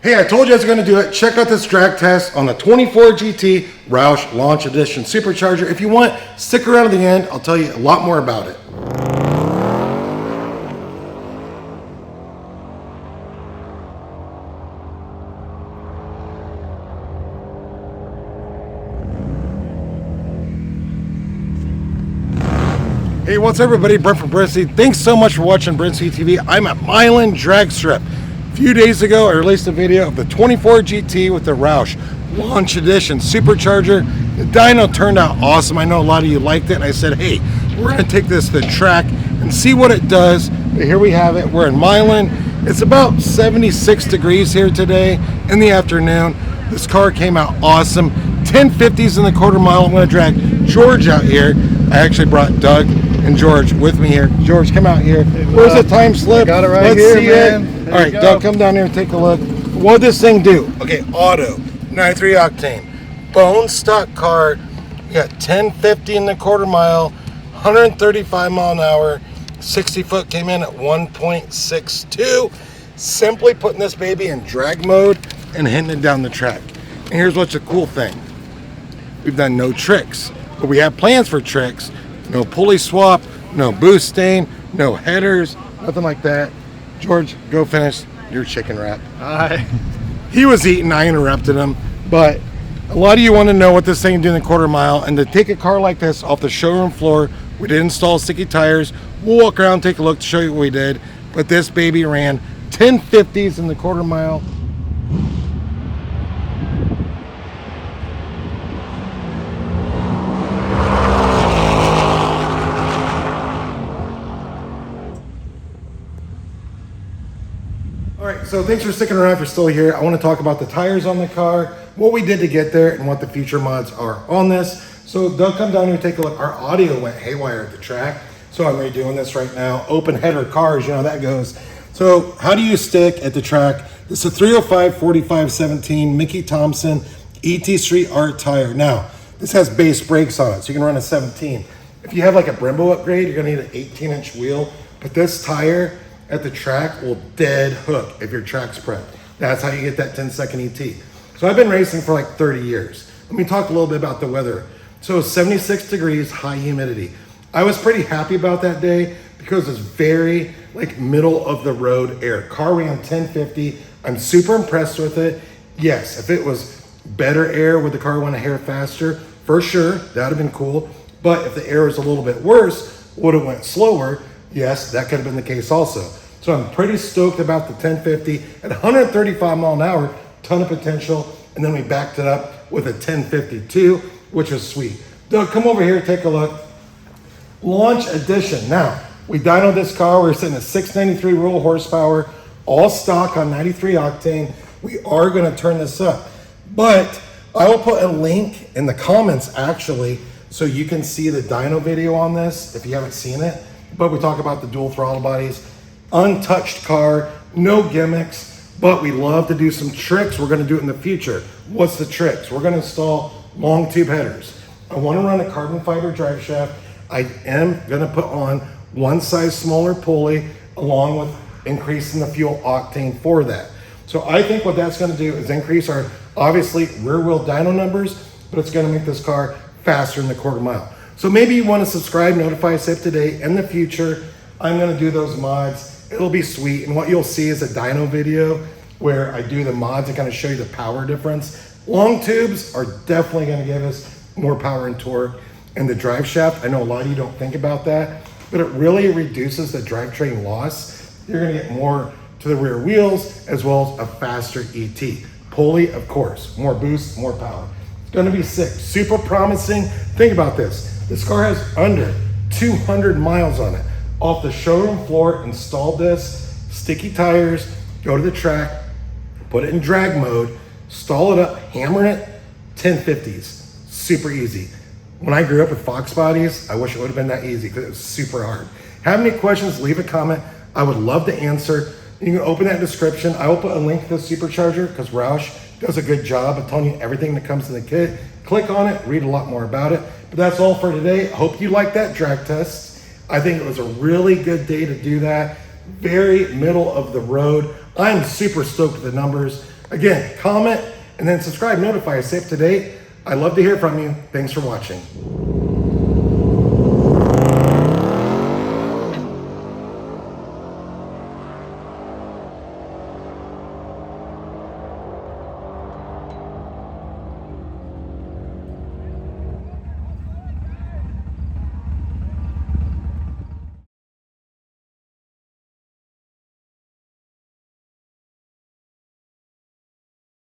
Hey, I told you I was going to do it. Check out this drag test on the 24 GT Roush Launch Edition Supercharger. If you want, stick around to the end. I'll tell you a lot more about it. Hey, what's up everybody? Brent from Brincy. Thanks so much for watching Brincy TV. I'm at Milan Drag Strip. A few days ago, I released a video of the 24 GT with the Roush Launch Edition Supercharger. The dyno turned out awesome. I know a lot of you liked it, and I said, hey, we're going to take this to the track and see what it does. But here we have it. We're in Milan. It's about 76 degrees here today in the afternoon. This car came out awesome. 1050s in the quarter mile. I'm going to drag George out here. I actually brought Doug and George with me here. George, come out here. Where's the time slip? Got it right Let's here, see man. All right, Doug, come down here and take a look. What would this thing do? Okay, auto, 93 octane, bone stock car. We got 1050 in the quarter mile, 135 mile an hour, 60 foot came in at 1.62. Simply putting this baby in drag mode and hitting it down the track. And here's what's a cool thing. We've done no tricks, but we have plans for tricks. No pulley swap, no boost stain, no headers, nothing like that. George, go finish your chicken wrap. Hi. He was eating, I interrupted him, but a lot of you want to know what this thing did in the quarter mile, and to take a car like this off the showroom floor, we did install sticky tires. We'll walk around, take a look to show you what we did, but this baby ran 1050s in the quarter mile. Alright, so thanks for sticking around if you're still here. I want to talk about the tires on the car, what we did to get there, and what the future mods are on this. So Doug, come down here and take a look. Our audio went haywire at the track, so I'm redoing this right now. Open header cars, you know how that goes. So how do you stick at the track? This is a 305/45/17 Mickey Thompson ET Street Art tire. Now, this has base brakes on it, so you can run a 17. If you have like a Brembo upgrade, you're going to need an 18-inch wheel, but this tire at the track will dead hook if your track's prepped. That's how you get that 10-second ET. So I've been racing for like 30 years. Let me talk a little bit about the weather. So 76 degrees, high humidity. I was pretty happy about that day because it's very like middle of the road air. Car ran 1050. I'm super impressed with it. Yes, if it was better air, would the car went a hair faster? For sure, that'd have been cool. But if the air was a little bit worse, would it went slower? Yes, that could have been the case also. So I'm pretty stoked about the 1050 at 135 mile an hour, ton of potential. And then we backed it up with a 1052, which was sweet. Doug, come over here, take a look. Launch Edition. Now, we dynoed this car. We're sitting at 693 roll horsepower, all stock on 93 octane. We are gonna turn this up. But I will put a link in the comments actually, so you can see the dyno video on this if you haven't seen it. But we talk about the dual throttle bodies. Untouched car, no gimmicks, but we love to do some tricks. We're gonna do it in the future. What's the tricks? We're gonna install long tube headers. I wanna run a carbon fiber drive shaft. I am gonna put on one size smaller pulley along with increasing the fuel octane for that. So I think what that's gonna do is increase our, obviously, rear wheel dyno numbers, but it's gonna make this car faster in the quarter mile. So maybe you wanna subscribe, notify us if today, in the future, I'm gonna do those mods. It'll be sweet, and what you'll see is a dyno video where I do the mods and kind of show you the power difference. Long tubes are definitely gonna give us more power and torque. And the drive shaft, I know a lot of you don't think about that, but it really reduces the drivetrain loss. You're gonna get more to the rear wheels as well as a faster ET. Pulley, of course, more boost, more power. It's gonna be sick, super promising. Think about this. This car has under 200 miles on it. Off the showroom floor, installed this, sticky tires, go to the track, put it in drag mode, stall it up, hammer it, 1050s, super easy. When I grew up with Fox bodies, I wish it would have been that easy because it was super hard. Have any questions, leave a comment. I would love to answer. You can open that description. I will put a link to the Supercharger because Roush does a good job of telling you everything that comes in the kit. Click on it, read a lot more about it. But that's all for today. I hope you liked that drag test. I think it was a really good day to do that. Very middle of the road. I'm super stoked with the numbers. Again, comment and then subscribe, notify us, stay up to date. I love to hear from you. Thanks for watching.